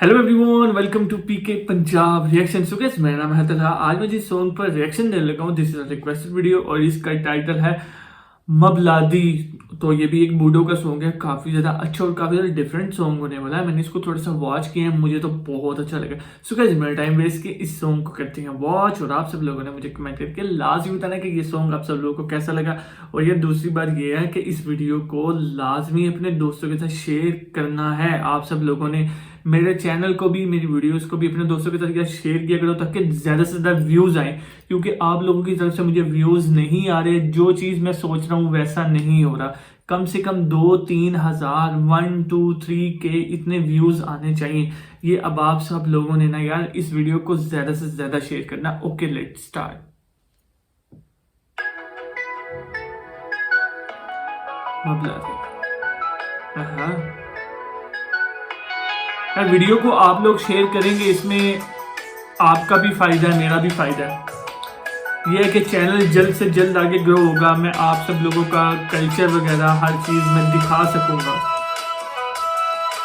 Hello everyone, welcome to PK Punjab reaction. So guys, मेरा नाम है तलहा। आज मैं जिस सॉन्ग पर रिएक्शन देने लगा हूँ, this is a requested video और इसका टाइटल है मबलादी। तो ये भी एक बूडो का सॉन्ग है, काफ़ी ज़्यादा अच्छा और काफ़ी ज़्यादा डिफरेंट सॉन्ग होने वाला है। मैंने इसको थोड़ा सा वॉच किया है, मुझे तो बहुत अच्छा लगा। सो गाइस, मेरा टाइम वेस्ट के इस सॉन्ग को करते हैं वॉच, और आप सब लोगों ने मुझे कमेंट करके लाजमी बताना कि ये सॉन्ग आप सब लोगों को कैसा लगा। और ये दूसरी बात ये है कि इस वीडियो को लाजमी अपने दोस्तों के साथ शेयर करना है। आप सब लोगों ने मेरे चैनल को भी, मेरी वीडियोस को भी अपने दोस्तों के साथ शेयर किया करो, ताकि ज़्यादा से ज़्यादा व्यूज़ आए। क्योंकि आप लोगों की तरफ से मुझे व्यूज़ नहीं आ रहे, जो चीज़ मैं सोच रहा हूँ वैसा नहीं हो रहा। कम से कम 2-3 हज़ार 1-2-3 के इतने व्यूज़ आने चाहिए। ये अब आप सब लोगों ने ना यार इस वीडियो को ज़्यादा से ज़्यादा शेयर करना। Okay, let's start. हाँ यार, वीडियो को आप लोग शेयर करेंगे, इसमें आपका भी फायदा है, मेरा भी फायदा है। ये है कि चैनल जल्द से जल्द आगे ग्रो होगा। मैं आप सब लोगों का कल्चर वगैरह हर चीज़ मैं दिखा सकूंगा।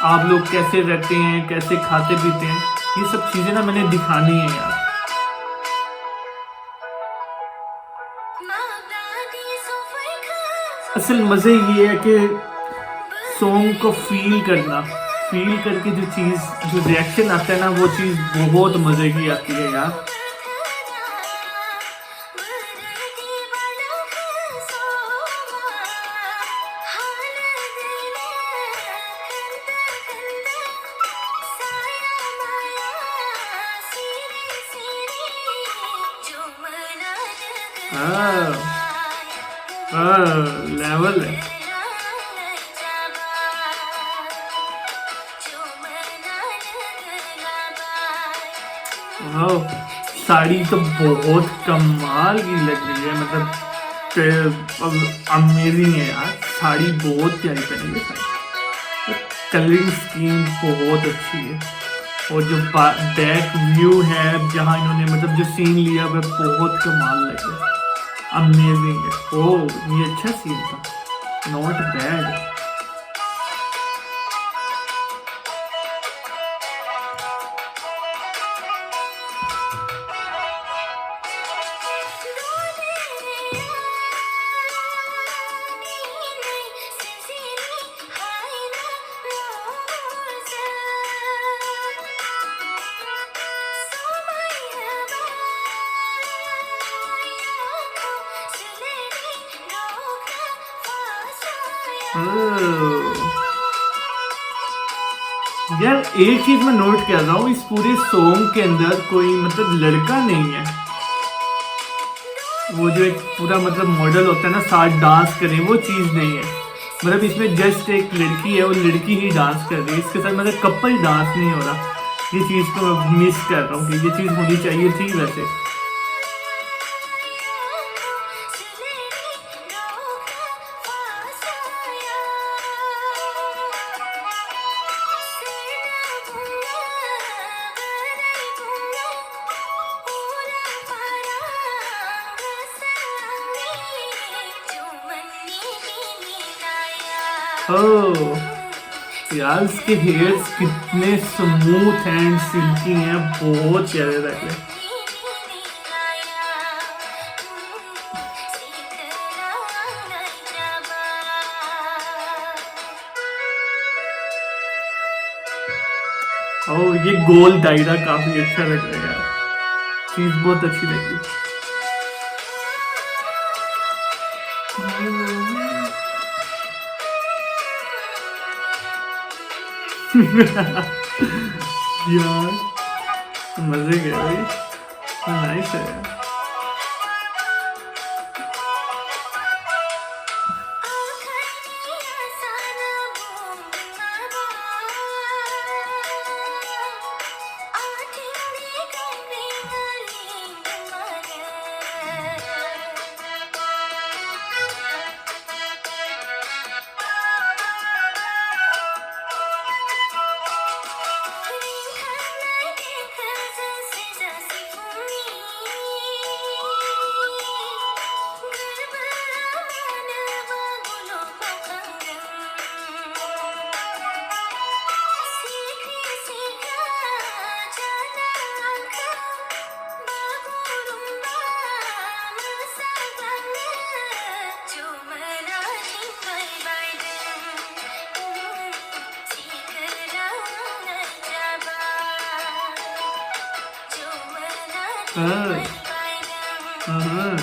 आप लोग कैसे रहते हैं, कैसे खाते पीते हैं, ये सब चीज़ें ना मैंने दिखानी है यार। असल मज़े ये है कि सॉन्ग को फील करना, फील करके जो चीज़, जो रिएक्शन आता है ना, वो चीज़ बहुत मज़े की आती है यार। लेवल है। वाह, साड़ी तो बहुत कमाल की लग रही है, मतलब अमेजिंग है यार। साड़ी बहुत प्यारी पहनी है, कलरिंग स्कीम बहुत अच्छी है। और जो बैक व्यू है जहाँ इन्होंने मतलब जो सीन लिया वह बहुत कमाल लगे, अमेजिंग है। ओह, ये अच्छा सीन था, नॉट बैड। यार एक चीज मैं नोट कर रहा हूँ, इस पूरे सॉन्ग के अंदर कोई मतलब लड़का नहीं है। वो जो एक पूरा मतलब मॉडल होता है ना, साथ डांस करें, वो चीज नहीं है। मतलब इसमें जस्ट एक लड़की है, वो लड़की ही डांस कर रही है, इसके साथ मतलब कपल डांस नहीं हो रहा। ये चीज को मैं मिस कर रहा हूँ कि ये चीज होनी चाहिए थी वैसे। ओह यार, इसके हेयर्स कितने स्मूथ एंड सिल्की हैं, बहुत प्यारे लग रहे हैं। ओह, ये गोल दायरा काफी अच्छा लग रहा है यार, चीज बहुत अच्छी लग रही है। यार मजे गए भाई, नाइस है यार। हाँ, हाँ,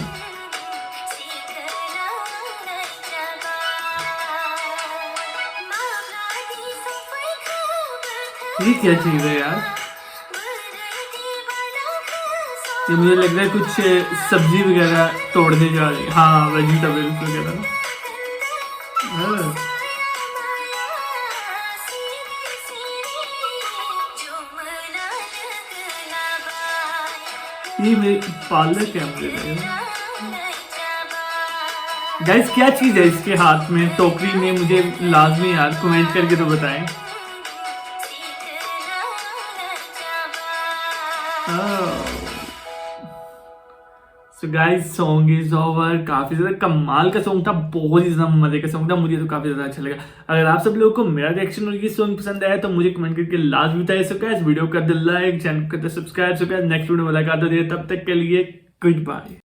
ये क्या चीज है यार? ये मुझे लग रहा है कुछ सब्जी वगैरह तोड़ने जा रही है। हाँ, वेजिटेबल्स वगैरह। हाँ, ये मेरे पार्लर क्या मुझे लग रहा है। गाइस क्या चीज है इसके हाथ में, टोकरी में? मुझे लाजमी यार कमेंट करके तो बताएं। So guys song is over. काफी ज्यादा कमाल का सॉन्ग था, बहुत ही ज्यादा मजे का सॉन्ग था, मुझे तो काफी ज्यादा अच्छा लगा। अगर आप सब लोगों को मेरा रिएक्शन और ये सॉन्ग पसंद आया तो मुझे कमेंट करके लाजमी बताइए। सो गाइस वीडियो कर दे लाइक, चैनल कर दे subscribe. So guys next video में मुलाकात होती है, तब तक के लिए गुड बाय।